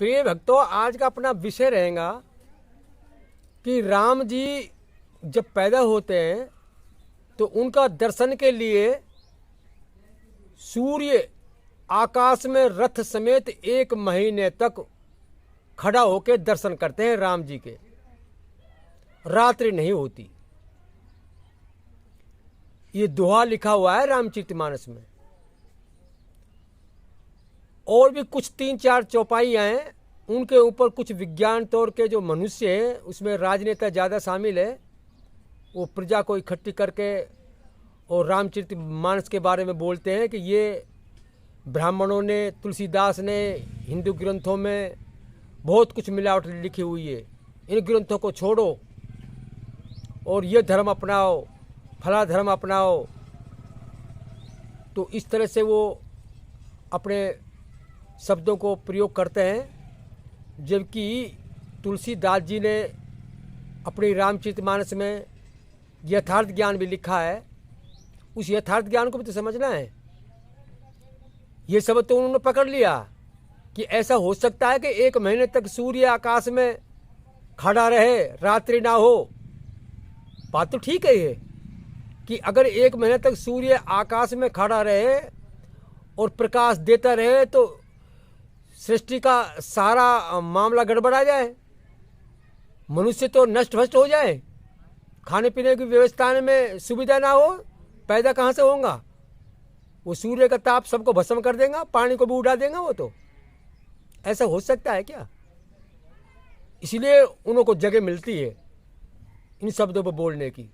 प्रिय भक्तों, आज का अपना विषय रहेगा कि राम जी जब पैदा होते हैं तो उनका दर्शन के लिए सूर्य आकाश में रथ समेत 1 महीने तक खड़ा होकर दर्शन करते हैं राम जी के। रात्रि नहीं होती। ये दोहा लिखा हुआ है रामचरितमानस में। और भी कुछ 3-4 चौपाइयाँ हैं, उनके ऊपर कुछ विज्ञान तौर के जो मनुष्य हैं, उसमें राजनेता ज़्यादा शामिल है। वो प्रजा को इकट्ठी करके और रामचरितमानस के बारे में बोलते हैं कि ये ब्राह्मणों ने, तुलसीदास ने हिंदू ग्रंथों में बहुत कुछ मिलावट लिखी हुई है, इन ग्रंथों को छोड़ो और ये धर्म अपनाओ, फला धर्म अपनाओ। तो इस तरह से वो अपने शब्दों को प्रयोग करते हैं, जबकि तुलसीदास जी ने अपनी रामचरितमानस में यथार्थ ज्ञान भी लिखा है। उस यथार्थ ज्ञान को भी तो समझना है। ये सब तो उन्होंने पकड़ लिया कि ऐसा हो सकता है कि 1 महीने तक सूर्य आकाश में खड़ा रहे, रात्रि ना हो। बात तो ठीक है ये कि अगर 1 महीने तक सूर्य आकाश में खड़ा रहे और प्रकाश देता रहे तो सृष्टि का सारा मामला गड़बड़ा जाए, मनुष्य तो नष्ट भ्रष्ट हो जाए, खाने पीने की व्यवस्था में सुविधा ना हो, पैदा कहाँ से होगा? वो सूर्य का ताप सबको भस्म कर देगा, पानी को भी उड़ा देगा। वो तो ऐसा हो सकता है क्या? इसलिए उनको जगह मिलती है इन शब्दों पर बोलने की।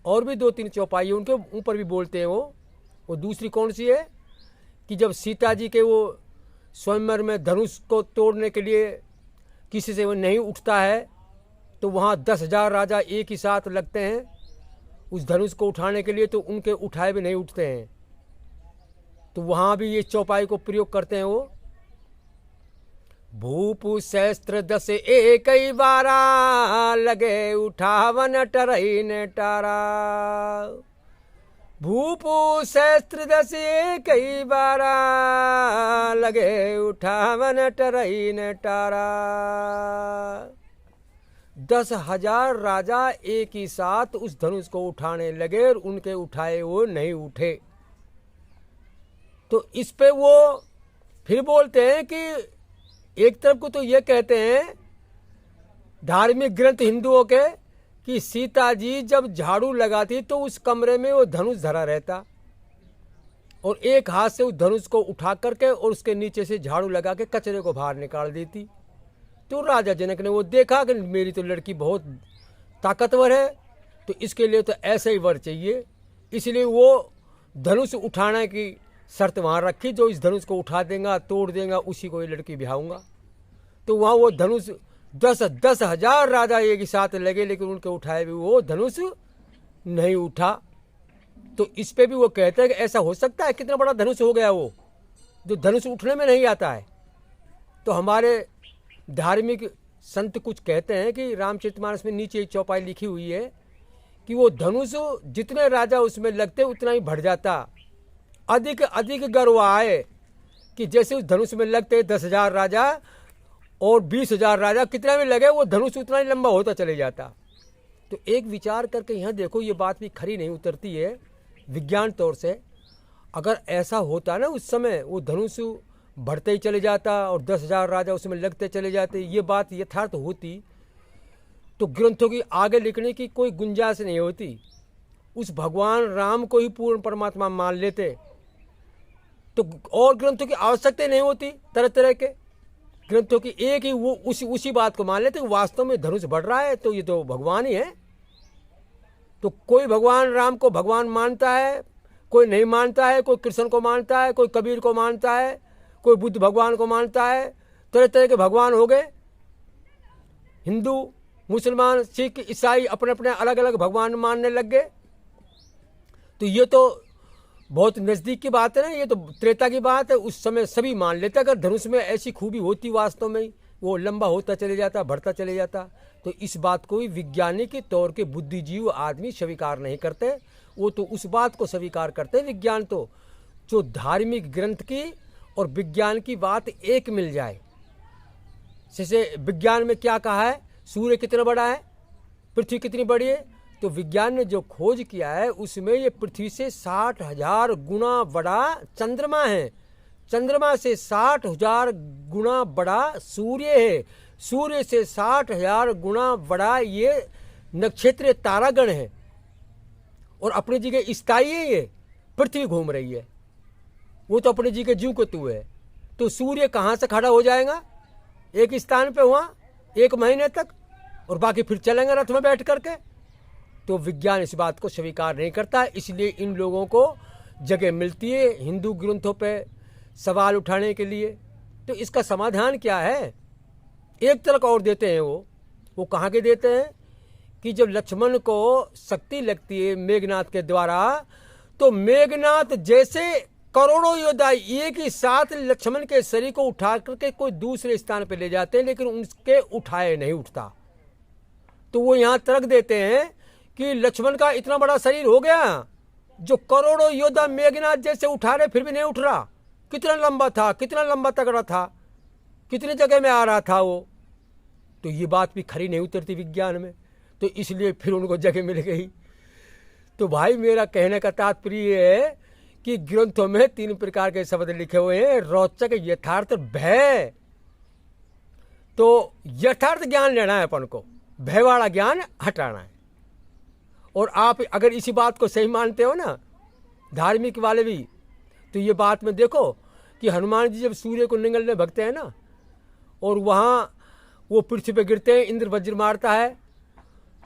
और भी 2-3 चौपाई उनके ऊपर भी बोलते हैं वो दूसरी कौन सी है कि जब सीता जी के वो स्वयंवर में धनुष को तोड़ने के लिए किसी से वो नहीं उठता है तो वहाँ 10,000 राजा एक ही साथ लगते हैं उस धनुष को उठाने के लिए, तो उनके उठाए भी नहीं उठते हैं। तो वहाँ भी ये चौपाई को प्रयोग करते हैं वो। भूपु सहस्त्र 10 एक ही बारा, लगे उठावन टरई ने टारा। भूपु सहस्त्र 10 एक ही बारा, लगे उठावन टरई ने टारा। 10,000 राजा एक ही साथ उस धनुष को उठाने लगे और उनके उठाए वो नहीं उठे। तो इस पे वो फिर बोलते हैं कि एक तरफ को तो ये कहते हैं धार्मिक ग्रंथ हिंदुओं के कि सीता जी जब झाड़ू लगाती तो उस कमरे में वो धनुष धरा रहता और एक हाथ से उस धनुष को उठा करके और उसके नीचे से झाड़ू लगा के कचरे को बाहर निकाल देती। तो राजा जनक ने वो देखा कि मेरी तो लड़की बहुत ताकतवर है, तो इसके लिए तो ऐसा ही वर चाहिए। इसलिए वो धनुष उठाने की शर्त वहाँ रखी, जो इस धनुष को उठा देगा, तोड़ देगा, उसी को ये लड़की ब्याहूंगा। तो वहाँ वो धनुष 10,000 राजा एक ही साथ लगे, लेकिन उनके उठाए भी वो धनुष नहीं उठा। तो इस पे भी वो कहते हैं कि ऐसा हो सकता है, कितना बड़ा धनुष हो गया वो, जो धनुष उठने में नहीं आता है। तो हमारे धार्मिक संत कुछ कहते हैं कि रामचरितमानस में नीचे एक चौपाई लिखी हुई है कि वो धनुष जितने राजा उसमें लगते उतना ही बढ़ जाता। अधिक अधिक गर्व आए कि जैसे उस धनुष में लगते 10,000 राजा और 20,000 राजा कितना भी लगे, वो धनुष उतना ही लंबा होता चले जाता। तो एक विचार करके यहाँ देखो, ये बात भी खरी नहीं उतरती है विज्ञान तौर से। अगर ऐसा होता ना उस समय, वो धनुष बढ़ते ही चले जाता और 10,000 राजा उसमें लगते चले जाते, ये बात यथार्थ होती तो ग्रंथों की आगे लिखने की कोई गुंजाइश नहीं होती। उस भगवान राम को ही पूर्ण परमात्मा मान लेते तो और ग्रंथों की आवश्यकता नहीं होती। तरह तरह के ग्रंथों की एक ही वो उसी बात को मान लेते कि वास्तव में धनुष बढ़ रहा है तो ये तो भगवान ही है। तो कोई भगवान राम को भगवान मानता है, कोई नहीं मानता है, कोई कृष्ण को मानता है, कोई कबीर को मानता है, कोई बुद्ध भगवान को मानता है। तरह तरह के भगवान हो गए। हिंदू, मुसलमान, सिख, ईसाई अपने अपने अलग अलग भगवान मानने लग गए। तो ये तो बहुत नज़दीक की बात है ना, ये तो त्रेता की बात है। उस समय सभी मान लेते अगर धनुष में ऐसी खूबी होती वास्तव में वो लंबा होता चले जाता, बढ़ता चले जाता। तो इस बात को भी वैज्ञानिक के तौर के बुद्धिजीवी आदमी स्वीकार नहीं करते। वो तो उस बात को स्वीकार करते हैं विज्ञान तो, जो धार्मिक ग्रंथ की और विज्ञान की बात एक मिल जाए जैसे विज्ञान में क्या कहा है, सूर्य कितना बड़ा है, पृथ्वी कितनी बड़ी है, तो विज्ञान ने जो खोज किया है उसमें ये पृथ्वी से 60,000 गुना बड़ा चंद्रमा है, चंद्रमा से 60,000 गुना बड़ा सूर्य है, सूर्य से 60,000 गुना बड़ा ये नक्षत्र तारागण है, और अपनी जगह स्थायी है, ये पृथ्वी घूम रही है, वो तो अपनी जगह ज्यों को त्यों है। तो सूर्य कहाँ से खड़ा हो जाएगा एक स्थान पे वहाँ 1 महीने तक, और बाकी फिर चलेंगे रथ में बैठ करके। तो विज्ञान इस बात को स्वीकार नहीं करता, इसलिए इन लोगों को जगह मिलती है हिंदू ग्रंथों पे सवाल उठाने के लिए। तो इसका समाधान क्या है, एक तर्क और देते हैं वो कहाँ के देते हैं कि जब लक्ष्मण को शक्ति लगती है मेघनाथ के द्वारा, तो मेघनाथ जैसे करोड़ों योद्धा एक ही साथ लक्ष्मण के शरीर को उठा करके कोई दूसरे स्थान पर ले जाते हैं, लेकिन उनके उठाए नहीं उठता। तो वो यहाँ तर्क देते हैं कि लक्ष्मण का इतना बड़ा शरीर हो गया, जो करोड़ों योद्धा मेघनाथ जैसे उठा रहे फिर भी नहीं उठ रहा। कितना लंबा था, कितना लंबा तगड़ा था, कितनी जगह में आ रहा था वो। तो ये बात भी खरी नहीं उतरती विज्ञान में, तो इसलिए फिर उनको जगह मिल गई। तो भाई मेरा कहने का तात्पर्य है कि ग्रंथों में 3 प्रकार के शब्द लिखे हुए हैं, रोचक, यथार्थ, भय। तो यथार्थ ज्ञान लेना है अपन को, भय वाला ज्ञान हटाना है। और आप अगर इसी बात को सही मानते हो ना, धार्मिक वाले भी, तो ये बात में देखो कि हनुमान जी जब सूर्य को निगलने भगते हैं ना, और वहाँ वो पृथ्वी पे गिरते हैं, इंद्र वज्र मारता है,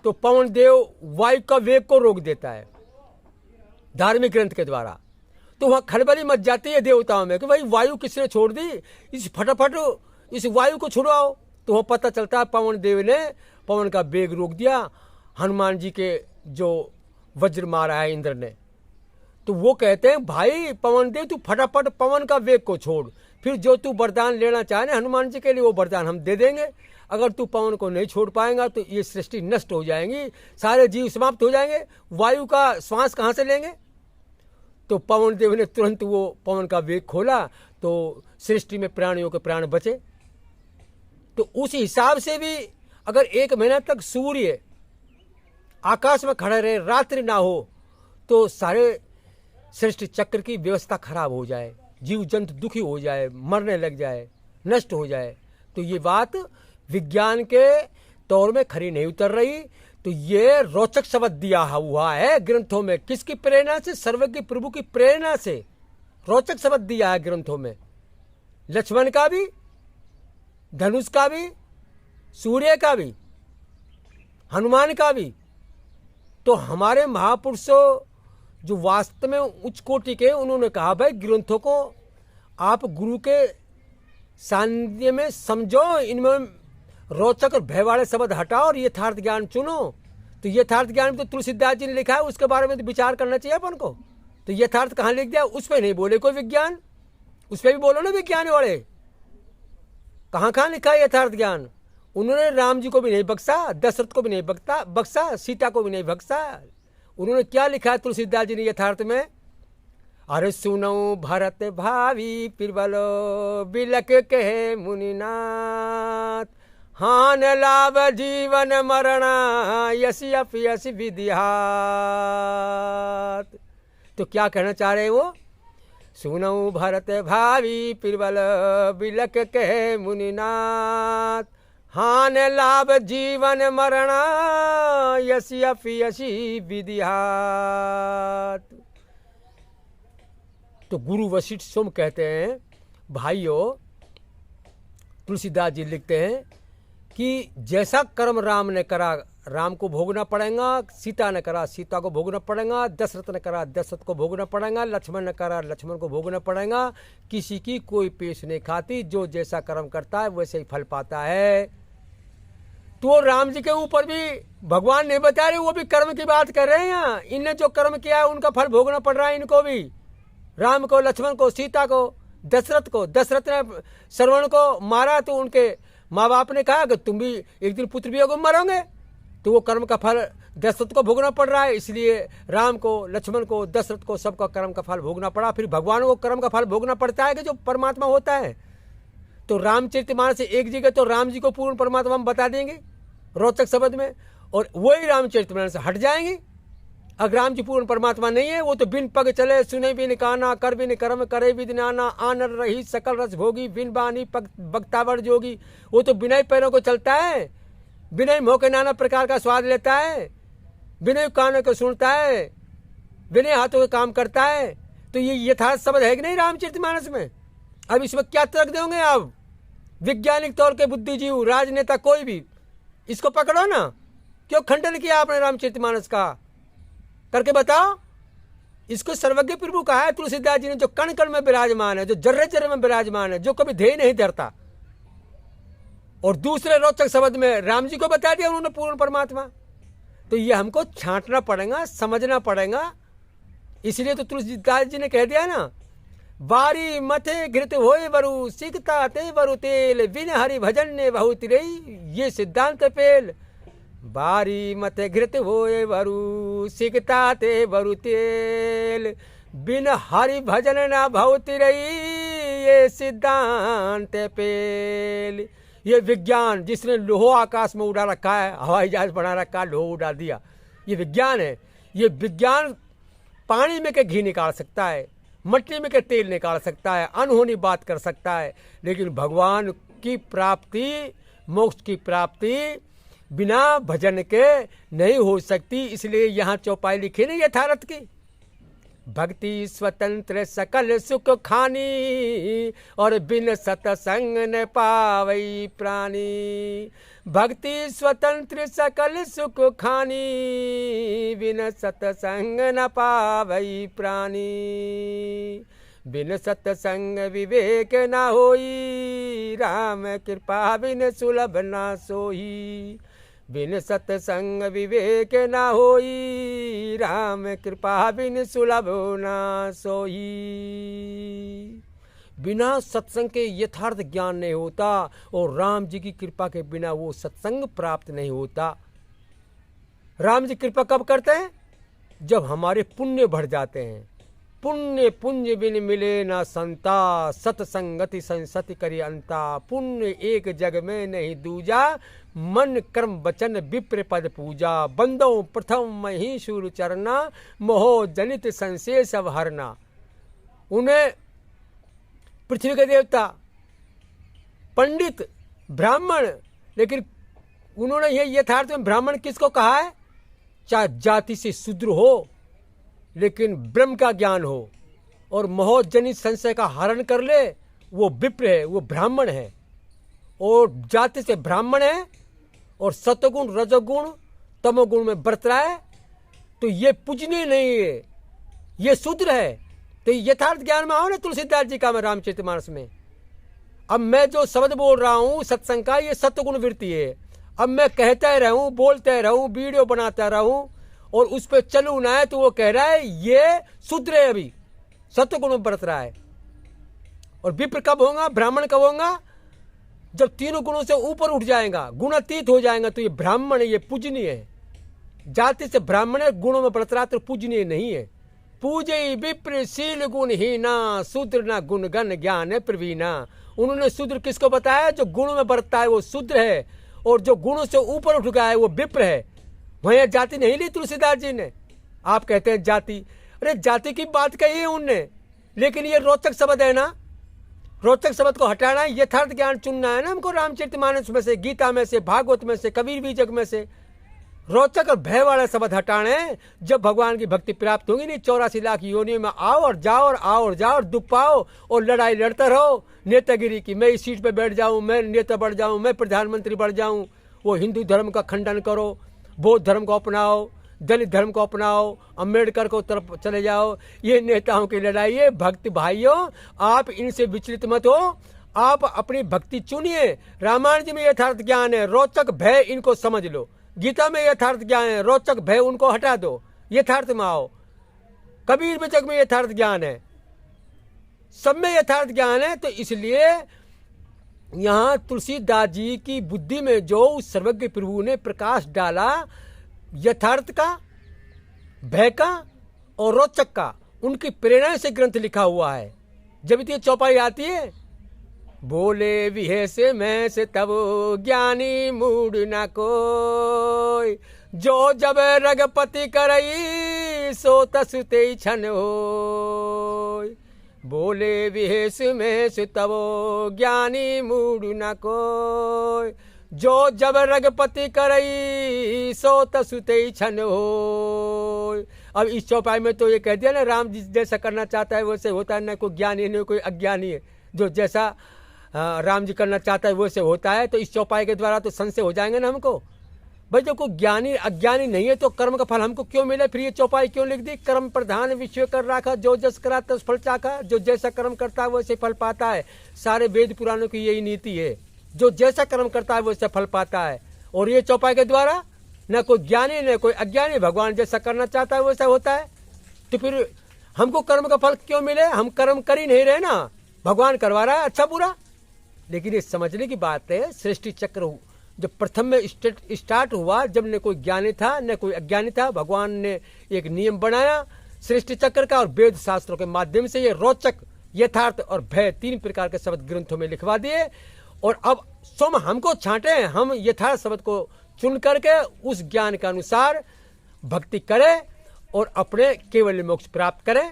तो पवन देव वायु का वेग को रोक देता है धार्मिक ग्रंथ के द्वारा। तो वहाँ खलबली मच जाती है देवताओं में कि भाई वायु किसने छोड़ दी, इस फटाफट इस वायु को छुड़वाओ। तो वह पता चलता है पवन देव ने पवन का वेग रोक दिया, हनुमान जी के जो वज्र मारा है इंद्र ने। तो वो कहते हैं भाई पवन देव तू फटाफट पवन का वेग को छोड़, फिर जो तू वरदान लेना चाहे हनुमान जी के लिए वो वरदान हम दे देंगे। अगर तू पवन को नहीं छोड़ पाएगा तो ये सृष्टि नष्ट हो जाएंगी, सारे जीव समाप्त हो जाएंगे, वायु का श्वास कहाँ से लेंगे। तो पवन देव ने तुरंत वो पवन का वेग खोला, तो सृष्टि में प्राणियों के प्राण बचे। तो उस हिसाब से भी अगर 1 महीना तक सूर्य आकाश में खड़े रहे, रात्रि ना हो, तो सारे सृष्टि चक्र की व्यवस्था खराब हो जाए, जीव जंतु दुखी हो जाए, मरने लग जाए, नष्ट हो जाए। तो ये बात विज्ञान के तौर में खरी नहीं उतर रही। तो ये रोचक शब्द दिया हुआ है ग्रंथों में, किसकी प्रेरणा से, सर्वज्ञ प्रभु की प्रेरणा से रोचक शब्द दिया है ग्रंथों में, लक्ष्मण का भी, धनुष का भी, सूर्य का भी, हनुमान का भी। तो हमारे महापुरुषों जो वास्तव में उच्च कोटि के, उन्होंने कहा भाई ग्रंथों को आप गुरु के सानिध्य में समझो, इनमें रोचक और भय वाले शब्द हटाओ और यथार्थ ज्ञान चुनो। तो यथार्थ ज्ञान में तो तुलसीदास जी ने लिखा है, उसके बारे में तो विचार करना चाहिए अपन को। तो यथार्थ कहाँ लिख दिया, उस पर नहीं बोले कोई विज्ञान, उस पर भी बोलो ना विज्ञान वाले, कहाँ कहाँ लिखा है यथार्थ ज्ञान। उन्होंने राम जी को भी नहीं बख्शा, दशरथ को भी नहीं बख्शा, सीता को भी नहीं बख्शा। उन्होंने क्या लिखा है तुलसीदास जी ने यथार्थ में, अरे सुनो भरत भावी पिरबलो बिलक कहे मुनिनाथ, हान लाभ जीवन मरणा यसी अपयसी विधिहात। तो क्या कहना चाह रहे हैं वो, सुनो भरत भावी पिरबल बिलक कहे मुनिनाथ, हान लाभ जीवन मरणा यसी अपयसी विधिहात। तो गुरु वशिष्ठ सोम कहते हैं, भाइयों तुलसीदास जी लिखते हैं कि जैसा कर्म राम ने करा राम को भोगना पड़ेगा, सीता ने करा सीता को भोगना पड़ेगा, दशरथ ने करा दशरथ को भोगना पड़ेगा, लक्ष्मण ने करा लक्ष्मण को भोगना पड़ेगा। किसी की कोई पेश नहीं खाती, जो जैसा कर्म करता है वैसे ही फल पाता है। तो राम जी के ऊपर भी भगवान नहीं बता रहे, वो भी कर्म की बात कर रहे हैं। यहाँ इनने जो कर्म किया है उनका फल भोगना पड़ रहा है इनको भी, राम को, लक्ष्मण को, सीता को, दशरथ को। दशरथ ने श्रवण को मारा तो उनके माँ बाप ने कहा कि तुम भी एक दिन पुत्र भी होगे, मरोगे। तो वो कर्म का फल दशरथ को भोगना पड़ रहा है, इसलिए राम को, लक्ष्मण को, दशरथ को सबका कर्म का फल भोगना पड़ा। फिर भगवान को कर्म का फल भोगना पड़ता है कि जो परमात्मा होता है। तो रामचरितमानस से एक जगह तो राम जी को पूर्ण परमात्मा हम बता देंगे रोचक शब्द में, और वही रामचरितमानस से हट जाएंगे। अगर राम जी पूर्ण परमात्मा नहीं है, वो तो बिन पग चले, सुने बिन काना, कर बिन कर्म, करे बिन नाना, आनर रही सकल रस भोगी, बिन बानी पग बक्तावर जोगी। वो तो बिना ही पैरों को चलता है, बिना ही मुँह के नाना प्रकार का स्वाद लेता है, बिना ही कानों को सुनता है, बिना ही हाथों का काम करता है। तो ये यथार्थ शब्द है कि नहीं रामचरितमानस में? अब इसमें क्या तर्क दोगे आप? वैज्ञानिक तौर के बुद्धिजीवी, राजनेता, कोई भी इसको पकड़ो ना। क्यों खंडन किया आपने रामचरितमानस का? करके बताओ। इसको सर्वज्ञ प्रभु कहा है तुलसीदास जी ने, जो कण कण में विराजमान है, जो जर्रे जर्रे में विराजमान है, जो कभी ध्येय नहीं धरता। और दूसरे रोचक शब्द में राम जी को बता दिया उन्होंने पूर्ण परमात्मा। तो ये हमको छांटना पड़ेगा, समझना पड़ेगा। इसलिए तो तुलसीदास जी ने कह दिया ना, बारी मथे घृत होए वरु, सिकता ते वरु तेल, बिन हरि भजन ने बहुत रही, ये सिद्धांत पेल। बारी मथे घृत होए वरु, सिकता ते वरु तेल, बिन हरि भजन न बहुत रही, ये सिद्धांत पेल। ये विज्ञान जिसने लोहो आकाश में उड़ा रखा है, हवाई जहाज बना रखा है, लोहो उड़ा दिया, ये विज्ञान है। ये विज्ञान पानी में के घी निकाल सकता है, मट्टी में के तेल निकाल सकता है, अनहोनी बात कर सकता है, लेकिन भगवान की प्राप्ति, मोक्ष की प्राप्ति बिना भजन के नहीं हो सकती। इसलिए यहाँ चौपाई लिखी नहीं यथार्थ की, भक्ति स्वतंत्र सकल सुख खानी, और बिन सतसंग न पावई प्राणी। भक्ति स्वतंत्र सकल सुख खानी, बिन सतसंग न पावई प्राणी। बिन सतसंग विवेक न होई, राम कृपा बिन सुलभ न सोई। बिन सतसंग विवेक न होई, राम कृपा बिन सुलभ न सोई। बिना सत्संग के यथार्थ ज्ञान नहीं होता, और राम जी की कृपा के बिना वो सत्संग प्राप्त नहीं होता। राम जी कृपा कब करते हैं? जब हमारे पुण्य बढ़ जाते हैं। पुण्य पुण्य बिन मिले ना संता, सतसंगति संसति करी अंता। पुण्य एक जग में नहीं दूजा, मन कर्म वचन विप्र पद पूजा। बंदो प्रथम मही शूर चरना, मोह जनित संशेष अवहरना। उन्हें पृथ्वी के देवता, पंडित, ब्राह्मण, लेकिन उन्होंने ये यथार्थ में ब्राह्मण किसको कहा है? चाहे जाति से शूद्र हो, लेकिन ब्रह्म का ज्ञान हो और मोह जनित संशय का हरण कर ले, वो विप्र है, वो ब्राह्मण है। और जाति से ब्राह्मण है और सतगुण रजोगुण तमोगुण में बरत रहा है, तो ये पूजनीय नहीं है, ये शूद्र है। तो यथार्थ ज्ञान में आओ ना तुलसीदास जी का में रामचरितमानस में। अब मैं जो शब्द बोल रहा हूँ सत्संग का, ये सत्वगुण वृत्ति है। अब मैं कहता रहूं, बोलते रहूं, वीडियो बनाता रहूं और उस पर चलू ना है, तो वो कह रहा है ये शूद्र है, अभी सत्वगुण में बरत रहा है। और विप्र कब होगा, ब्राह्मण कब होगा? जब तीनों गुणों से ऊपर उठ जाएगा, गुणातीत हो जाएगा, तो ये ब्राह्मण है, ये पूजनीय है। जाति से ब्राह्मण है, गुणों में बरत रहा तो पूजनीय नहीं है। पूजय विप्र शील गुण ही ना, शूद्र ना गुण गण ज्ञान प्रवीणा। उन्होंने शूद्र किसको बताया? जो गुणों में बरतता है वो शूद्र है, और जो गुणों से ऊपर उठ गया है वो विप्र है। वहीं जाति नहीं ली तुलसीदास जी ने। आप कहते हैं जाति, अरे जाति की बात कही है उनने, लेकिन ये रोचक शब्द है ना, रोचक शब्द को हटाना है, यथार्थ ज्ञान चुनना है ना हमको। रामचरितमानस में से, गीता में से, भागवत में से, कबीर बीजक में से रोचक और भय वाले शब्द हटाने हैं। जब भगवान की भक्ति प्राप्त होगी नहीं, 84 लाख योनियों में आओ और जाओ और आओ और जाओ और दुख पाओ और लड़ाई लड़ते रहो नेतागिरी की। मैं इस सीट पे बैठ जाऊं, मैं नेता बढ़ जाऊं, मैं प्रधानमंत्री बढ़ जाऊं। वो हिंदू धर्म का खंडन करो, बौद्ध धर्म को अपनाओ, दलित धर्म को अपनाओ, अम्बेडकर को तरफ चले जाओ। ये नेताओं की लड़ाई है। भक्ति भाइयों, आप इनसे विचलित मत हो, आप अपनी भक्ति चुनिए। रामायण जी में यथार्थ ज्ञान है, रोचक भय इनको समझ लो। गीता में यथार्थ ज्ञान है, रोचक भय उनको हटा दो, यथार्थ में आओ। कबीर बीजक में यथार्थ ज्ञान है, सब में यथार्थ ज्ञान है। तो इसलिए यहाँ तुलसीदास जी की बुद्धि में जो सर्वज्ञ प्रभु ने प्रकाश डाला यथार्थ का, भय का और रोचक का, उनकी प्रेरणा से ग्रंथ लिखा हुआ है। जब इतनी चौपाई आती है बोले विहेश में से तब ज्ञानी मूड न कोई, जो जब रगपति करई सो तसते छन होय। बोले विहेश में से तब ज्ञानी मूड न कोय, जो जब रगपति करई सो तसते छन होय। अब इस चौपाई में तो ये कह दिया ना, राम जी जैसा करना चाहता है वैसे होता है, न कोई ज्ञानी है न कोई अज्ञानी है। जो जैसा राम जी करना चाहता है वैसे होता है। तो इस चौपाई के द्वारा तो संशय हो जाएंगे ना हमको। भाई जो कोई ज्ञानी अज्ञानी नहीं है तो कर्म का फल हमको क्यों मिले? फिर ये चौपाई क्यों लिख दी? कर्म प्रधान विषय कर रखा, जो जस करा तस फल चाखा। जो जैसा कर्म करता है वैसे फल पाता है। सारे वेद पुराणों की यही नीति है, जो जैसा कर्म करता है वैसे फल पाता है। और ये चौपाई के द्वारा न कोई ज्ञानी न कोई अज्ञानी, भगवान जैसा करना चाहता है वैसा होता है। तो फिर हमको कर्म का फल क्यों मिले? हम कर्म कर ही नहीं रहे ना, भगवान करवा रहा है अच्छा बुरा। लेकिन ये समझने की बात है, सृष्टि चक्र जब प्रथम में स्टार्ट हुआ, जब न कोई ज्ञानी था न कोई अज्ञानी था, भगवान ने एक नियम बनाया सृष्टि चक्र का, और वेद शास्त्रों के माध्यम से ये रोचक, यथार्थ और भय 3 प्रकार के शब्द ग्रंथों में लिखवा दिए। और अब स्वयं हमको छांटे, हम यथार्थ शब्द को चुन करके उस ज्ञान के अनुसार भक्ति करें और अपने केवल मोक्ष प्राप्त करें।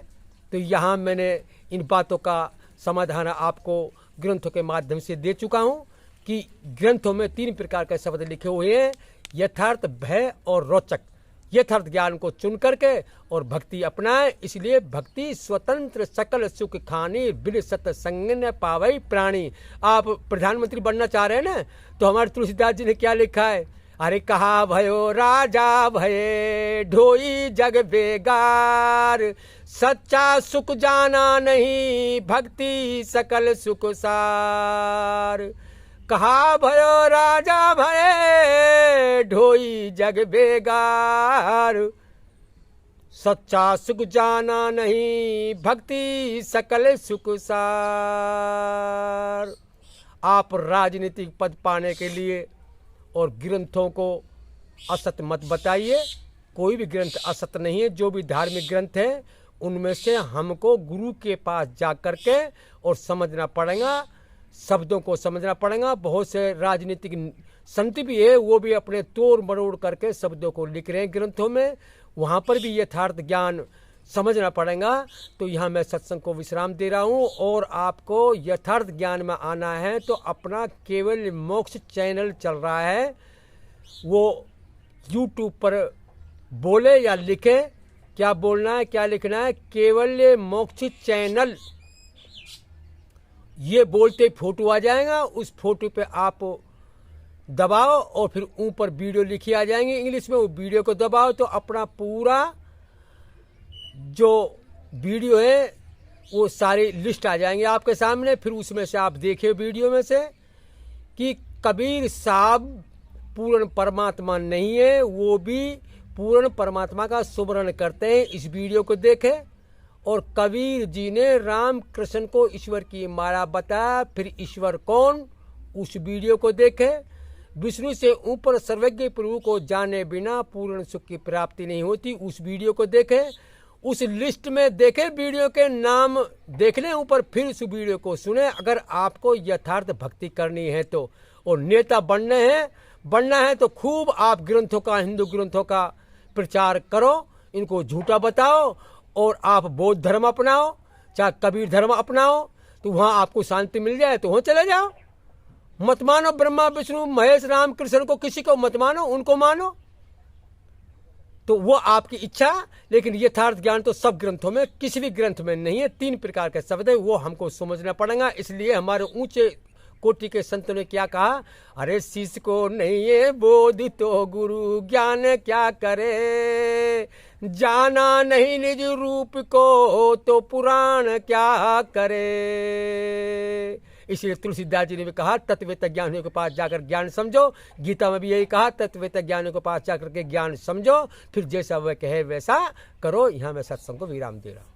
तो यहाँ मैंने इन बातों का समाधान आपको ग्रंथों के माध्यम से दे चुका हूँ कि ग्रंथों में 3 प्रकार के शब्द लिखे हुए हैं, यथार्थ, भय और रोचक। यथार्थ ज्ञान को चुन करके और भक्ति अपनाए। इसलिए भक्ति स्वतंत्र सकल सुख खानी, बिन सत्संग न पावई प्राणी। आप प्रधानमंत्री बनना चाह रहे हैं ना, तो हमारे तुलसीदास जी ने क्या लिखा है? अरे कहा भयो राजा भये ढोई जग बेगार, सच्चा सुख जाना नहीं भक्ति सकल सुख सार। कहा भयो राजा भये ढोई जग बेगार, सच्चा सुख जाना नहीं भक्ति सकल सुख सार। आप राजनीतिक पद पाने के लिए और ग्रंथों को असत मत बताइए। कोई भी ग्रंथ असत नहीं है। जो भी धार्मिक ग्रंथ है उनमें से हमको गुरु के पास जा करके और समझना पड़ेगा, शब्दों को समझना पड़ेगा। बहुत से राजनीतिक संत भी है, वो भी अपने तोड़ मरोड़ करके शब्दों को लिख रहे हैं ग्रंथों में, वहाँ पर भी यथार्थ ज्ञान समझना पड़ेगा। तो यहाँ मैं सत्संग को विश्राम दे रहा हूँ। और आपको यथार्थ ज्ञान में आना है तो अपना केवल मोक्ष चैनल चल रहा है, वो YouTube पर बोले या लिखे, क्या बोलना है क्या लिखना है, केवल मोक्ष चैनल, ये बोलते फोटो आ जाएगा। उस फोटो पे आप दबाओ और फिर ऊपर वीडियो लिखी आ जाएंगे इंग्लिश में, वो वीडियो को दबाओ तो अपना पूरा जो वीडियो है वो सारी लिस्ट आ जाएंगे आपके सामने। फिर उसमें से आप देखिए वीडियो में से कि कबीर साहब पूर्ण परमात्मा नहीं है, वो भी पूर्ण परमात्मा का सुमरण करते हैं। इस वीडियो को देखें। और कबीर जी ने राम कृष्ण को ईश्वर की माया बताया, फिर ईश्वर कौन, उस वीडियो को देखें। विष्णु से ऊपर सर्वज्ञ प्रभु को जाने बिना पूर्ण सुख की प्राप्ति नहीं होती, उस वीडियो को देखें। उस लिस्ट में देखें, वीडियो के नाम देख लें ऊपर, फिर उस वीडियो को सुने। अगर आपको यथार्थ भक्ति करनी है तो, और नेता बनना है तो खूब आप ग्रंथों का, हिंदू ग्रंथों का प्रचार करो, इनको झूठा बताओ और आप बौद्ध धर्म अपनाओ, चाहे कबीर धर्म अपनाओ, तो वहाँ आपको शांति मिल जाए तो वहाँ चले जाओ। मत मानो ब्रह्मा विष्णु महेश राम कृष्ण को, किसी को मत मानो, उनको मानो, तो वो आपकी इच्छा। लेकिन यथार्थ ज्ञान तो सब ग्रंथों में, किसी भी ग्रंथ में नहीं है। 3 प्रकार के शब्द है, वो हमको समझना पड़ेगा। इसलिए हमारे ऊंचे कोटि के संतों ने क्या कहा? अरे शिष्य को नहीं है बोध तो गुरु ज्ञान क्या करे, जाना नहीं निज रूप को तो पुराण क्या करे। इसलिए तुलसीदास जी ने भी कहा तत्ववेत्ता ज्ञानियों के पास जाकर ज्ञान समझो। गीता में भी यही कहा तत्ववेत्ता ज्ञानियों के पास जाकर के ज्ञान समझो, फिर जैसा वह कहे वैसा करो। यहाँ मैं सत्संग को विराम दे रहा हूँ।